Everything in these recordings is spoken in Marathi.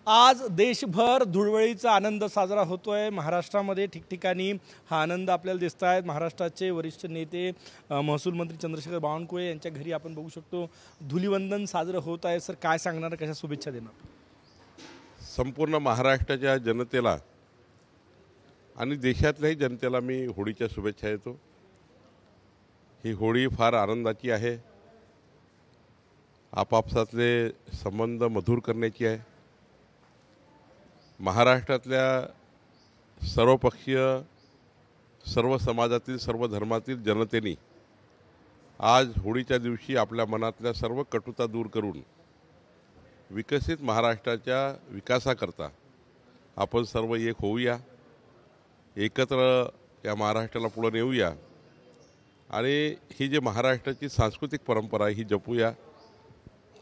आज देशभर धुळवडीचा आनंद साजरा होतोय। महाराष्ट्रामध्ये ठिकठिकाणी हा आनंद आपल्याला दिसत आहे। महाराष्ट्राचे वरिष्ठ नेते महसूल मंत्री चंद्रशेखर बावनकुळे यांच्या घरी आपण बघू शकतो धुलीवंदन साजरं होत आहे। सर काय सांगणार, कशा शुभेच्छा देणार? संपूर्ण महाराष्ट्राच्या जनतेला आणि देशातल्याही जनतेला मी होळीच्या शुभेच्छा देतो। ही होळी फार आनंदाची आहे, आपापसातले संबंध मधुर करण्याची आहे। महाराष्ट्रातल्या सर्वपक्षीय सर्व समाजातील सर्व धर्मातील जनतेने आज होळीच्या दिवशी आपल्या मनातल्या सर्व कटुता दूर करून विकसित महाराष्ट्राच्या विकासाकरता आपण सर्व एक होऊया, एकत्र या महाराष्ट्राला पुढे नेऊया आणि ही जी महाराष्ट्राची सांस्कृतिक परंपरा आहे ही जपूया।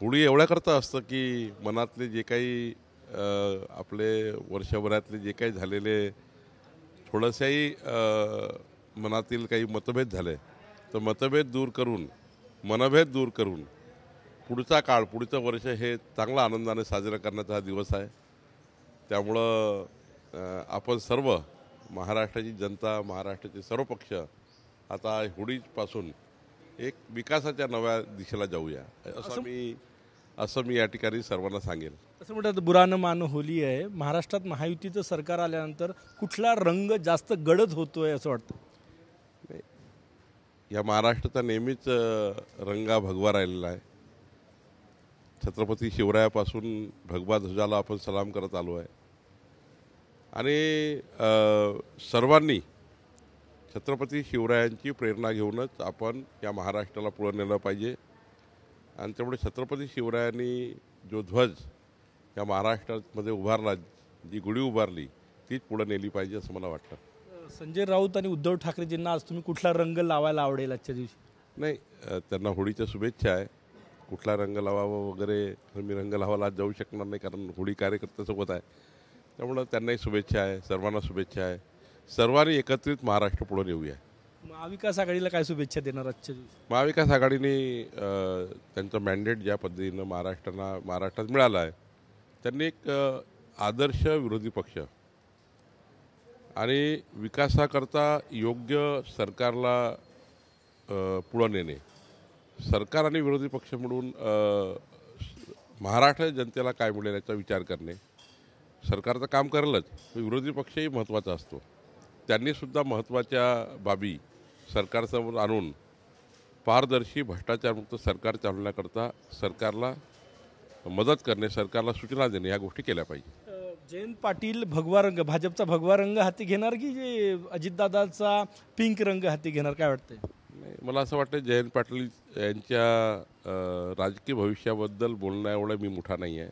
होळी एवढ्याकरता असतं की मनातले जे काही आपले वर्षभरातले जे काही झालेले थोडंसंही मनातील काही मतभेद झाले तर मतभेद दूर करून मनभेद दूर करून पुढचा काळ पुढचं वर्ष हे चांगला आनंदाने साजरा करण्याचा हा दिवस आहे। त्यामुळं आपण सर्व महाराष्ट्राची जनता, महाराष्ट्राचे सर्व पक्ष आता होळीपासून एक विकासाच्या नव्या दिशेला जाऊया असं मी या ठिकाणी सर्वांना सांगेन। असं म्हणतात बुरा न मानो होली आहे। महाराष्ट्रात महायुतीचं सरकार आल्यानंतर कुठला रंग जास्त गडद होतोय असं वाटतं? या महाराष्ट्राचा नेहमीच रंगा भगवा राहिलेला आहे। छत्रपती शिवरायापासून भगवा ध्वजाला आपण सलाम करत आलो आहे आणि सर्वांनी छत्रपती शिवरायांची प्रेरणा घेऊनच आपण या महाराष्ट्राला पुढे नेलं पाहिजे आणि त्यामुळे छत्रपती शिवरायांनी जो ध्वज या महाराष्ट्रामध्ये उभारला, जी गुढी उभारली तीच पुढे नेली पाहिजे असं मला वाटतं। संजय राऊत आणि उद्धव ठाकरेजींना आज तुम्ही कुठला रंग लावायला आवडेल आजच्या दिवशी? नाही, त्यांना होळीच्या शुभेच्छा आहे। कुठला रंग लावावा वगैरे मी रंग लावायला आज जाऊ शकणार नाही कारण होळी कार्यकर्त्यासोबत आहे, त्यामुळं त्यांनाही शुभेच्छा आहे, सर्वांना शुभेच्छा आहे। सर्वांनी एकत्रित महाराष्ट्र पुढे नेऊया। महाविकास आघाडीला काय शुभेच्छा देणार आजच्या दिवशी? महाविकास आघाडीने त्यांचं मॅन्डेट ज्या पद्धतीनं महाराष्ट्रात मिळालं आहे त्यांनी एक आदर्श विरोधी पक्ष आणि विकासाकरता योग्य सरकारला पुढे नेणे, सरकार आणि विरोधी पक्ष मिळून महाराष्ट्र जनतेला काय मिळेल याचा विचार करणे। सरकार तर काम करेलच, विरोधी पक्षही महत्त्वाचा असतो। त्यांनीसुद्धा महत्त्वाच्या बाबी सरकारसमोर आणून पारदर्शी भ्रष्टाचारमुक्त सरकार चालवण्याकरता सरकारला मदत करणे, सरकारला सूचना देणे या गोष्टी केल्या पाहिजे। जयंत पाटील भगवा रंग, भाजपचा भगवा रंग हाती घेणार की जे अजितदादाचा पिंक रंग हाती घेणार, काय वाटतंय? नाही, मला असं वाटतं जयंत पाटील यांच्या राजकीय भविष्याबद्दल बोलण्या एवढा मी मोठा नाही आहे।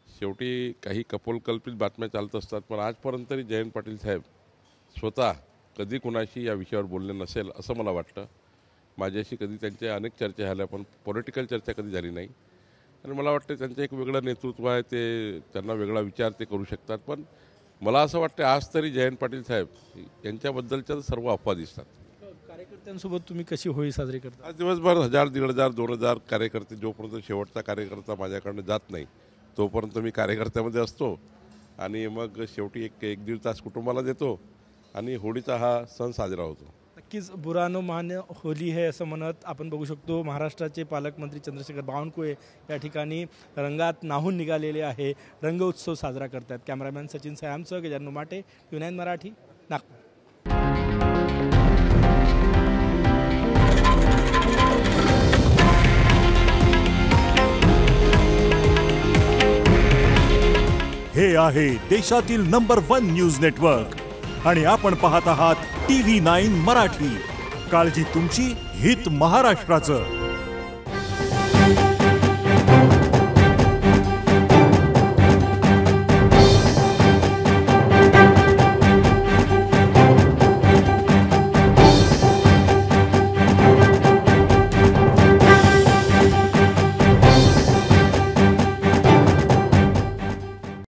शेवटी काही कपोलकल्पित बातम्या चालत असतात, पण आजपर्यंत तरी जयंत पाटील साहेब स्वतः कधी कुणाशी या विषयावर बोलले नसेल असं मला वाटतं। माझ्याशी कधी त्यांच्या अनेक चर्चा झाल्या पण पॉलिटिकल चर्चा कधी झाली नाही आणि मला वाटतं त्यांचं एक वेगळं नेतृत्व आहे, ते त्यांना वेगळा विचार ते करू शकतात। पण मला असं वाटतं आज तरी जयंत पाटील साहेब यांच्याबद्दलच्या सर्व अफवा दिसतात। कार्यकर्त्यांसोबत तुम्ही कशी होळी साजरी करता? आज दिवसभर 1000, 1500, 2000 कार्यकर्ते, जोपर्यंत शेवटचा कार्यकर्ता माझ्याकडनं जात नाही तोपर्यंत मी कार्यकर्त्यामध्ये असतो आणि मग शेवटी एक दीड तास कुटुंबाला देतो आणि होळीचा हा सण साजरा होतो। नक्कीच बुरा न मानो होली है असं म्हणत आपण बघू शकतो महाराष्ट्राचे पालकमंत्री चंद्रशेखर बावनकुळे या ठिकाणी रंगात न्हाऊन निघालेले आहे, रंग उत्सव साजरा करतात। कॅमेरामॅन सचिन सयामसह गजानन माटे, युनाइन मराठी, नागपूर। हे आहे देशातील नंबर 1 न्यूज नेटवर्क आणि आपण पाहत आहात TV9 मराठी। काळजी तुमची, हित महाराष्ट्राचं।